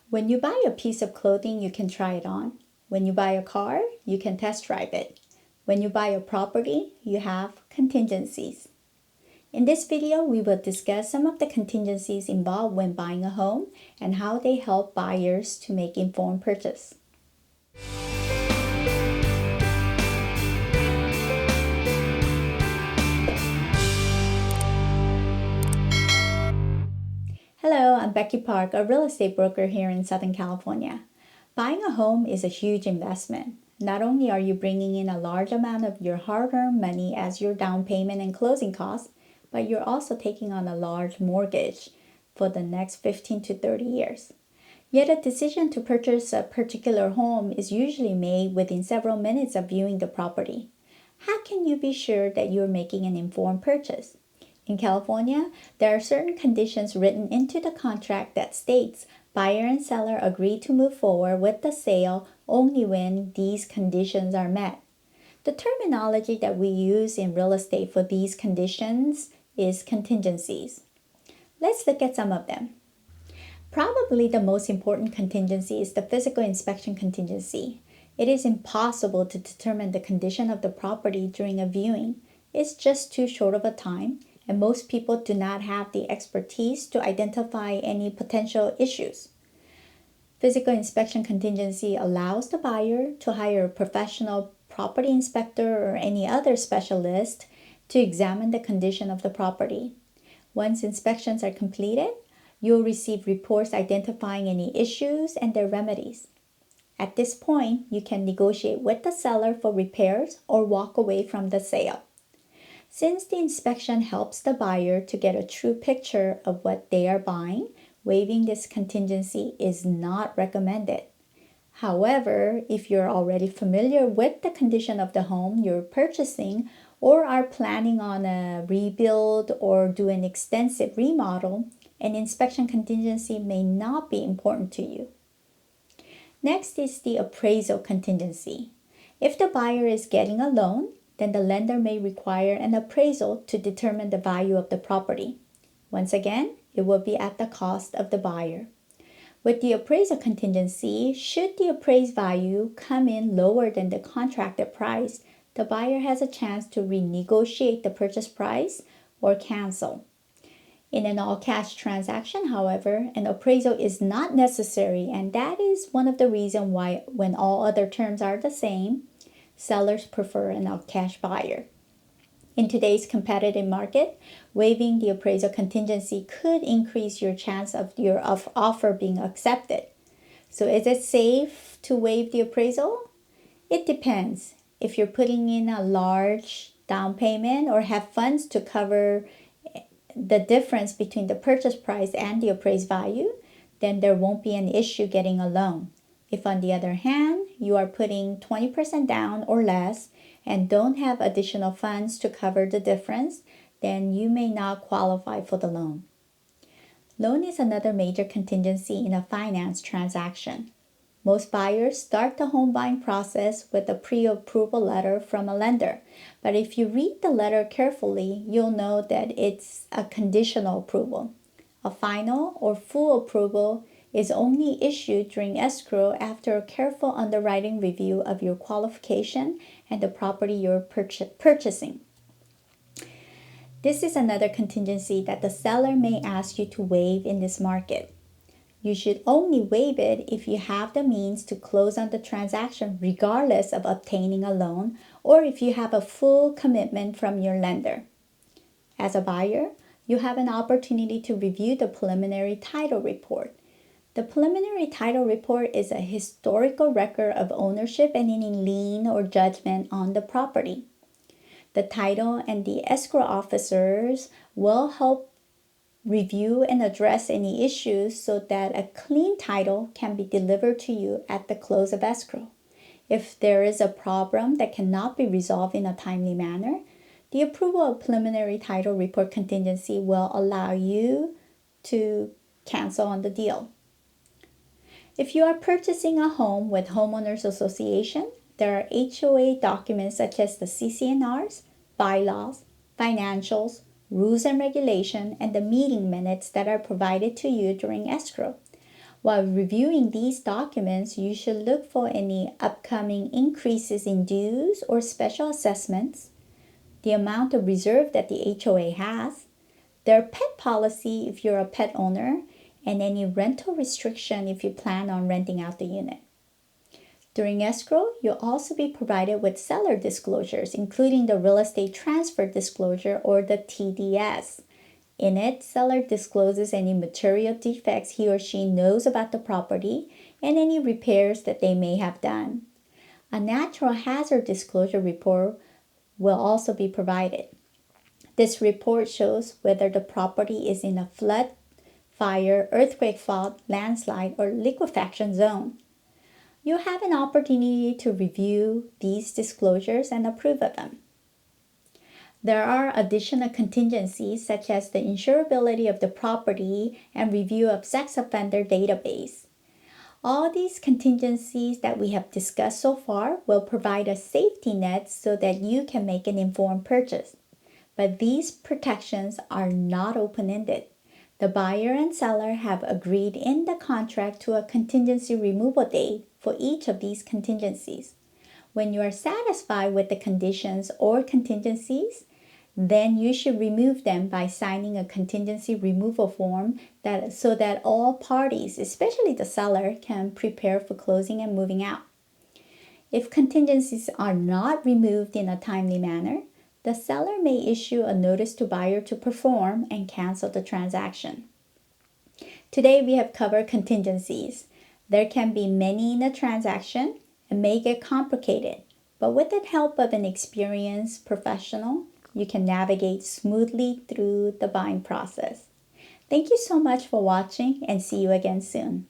When you buy a piece of clothing, you can try it on. When you buy a car, you can test drive it. When you buy a property, you have contingencies. In this video, we will discuss some of the contingencies involved when buying a home and how they help buyers to make informed purchase. Hello, I'm Becky Park, a real estate broker here in Southern California. Buying a home is a huge investment. Not only are you bringing in a large amount of your hard-earned money as your down payment and closing costs, but you're also taking on a large mortgage for the next 15 to 30 years. Yet a decision to purchase a particular home is usually made within several minutes of viewing the property. How can you be sure that you're making an informed purchase? In California, there are certain conditions written into the contract that states buyer and seller agree to move forward with the sale only when these conditions are met. The terminology that we use in real estate for these conditions is contingencies. Let's look at some of them. Probably the most important contingency is the physical inspection contingency. It is impossible to determine the condition of the property during a viewing. It's just too short of a time, and most people do not have the expertise to identify any potential issues. Physical inspection contingency allows the buyer to hire a professional property inspector or any other specialist to examine the condition of the property. Once inspections are completed, you'll receive reports identifying any issues and their remedies. At this point, you can negotiate with the seller for repairs or walk away from the sale. Since the inspection helps the buyer to get a true picture of what they are buying, waiving this contingency is not recommended. However, if you're already familiar with the condition of the home you're purchasing or are planning on a rebuild or do an extensive remodel, an inspection contingency may not be important to you. Next is the appraisal contingency. If the buyer is getting a loan, then the lender may require an appraisal to determine the value of the property. Once again, it will be at the cost of the buyer. With the appraisal contingency, should the appraised value come in lower than the contracted price, the buyer has a chance to renegotiate the purchase price or cancel. In an all-cash transaction, however, an appraisal is not necessary, and that is one of the reasons why, when all other terms are the same, sellers prefer an all-cash buyer. In today's competitive market, waiving the appraisal contingency could increase your chance of your offer being accepted. So is it safe to waive the appraisal? It depends. If you're putting in a large down payment or have funds to cover the difference between the purchase price and the appraised value, then there won't be an issue getting a loan. If, on the other hand, you are putting 20% down or less and don't have additional funds to cover the difference, then you may not qualify for the loan. Loan is another major contingency in a finance transaction. Most buyers start the home buying process with a pre-approval letter from a lender. But if you read the letter carefully, you'll know that it's a conditional approval. A final or full approval is only issued during escrow after a careful underwriting review of your qualification and the property you're purchasing. This is another contingency that the seller may ask you to waive in this market. You should only waive it if you have the means to close on the transaction regardless of obtaining a loan or if you have a full commitment from your lender. As a buyer, you have an opportunity to review the preliminary title report. The preliminary title report is a historical record of ownership and any lien or judgment on the property. The title and the escrow officers will help review and address any issues so that a clean title can be delivered to you at the close of escrow. If there is a problem that cannot be resolved in a timely manner, the approval of preliminary title report contingency will allow you to cancel on the deal. If you are purchasing a home with homeowners association, there are HOA documents such as the CC&Rs, bylaws, financials, rules and regulation, and the meeting minutes that are provided to you during escrow. While reviewing these documents, you should look for any upcoming increases in dues or special assessments, the amount of reserve that the HOA has, their pet policy if you're a pet owner, and any rental restriction if you plan on renting out the unit. During escrow, you'll also be provided with seller disclosures, including the real estate transfer disclosure or the TDS. In it, seller discloses any material defects he or she knows about the property and any repairs that they may have done. A natural hazard disclosure report will also be provided. This report shows whether the property is in a flood, fire, earthquake fault, landslide, or liquefaction zone. You'll have an opportunity to review these disclosures and approve of them. There are additional contingencies such as the insurability of the property and review of sex offender database. All these contingencies that we have discussed so far will provide a safety net so that you can make an informed purchase. But these protections are not open-ended. The buyer and seller have agreed in the contract to a contingency removal date for each of these contingencies. When you are satisfied with the conditions or contingencies, then you should remove them by signing a contingency removal form so that all parties, especially the seller, can prepare for closing and moving out. If contingencies are not removed in a timely manner, the seller may issue a notice to buyer to perform and cancel the transaction. Today we have covered contingencies. There can be many in a transaction and may get complicated, but with the help of an experienced professional, you can navigate smoothly through the buying process. Thank you so much for watching and see you again soon.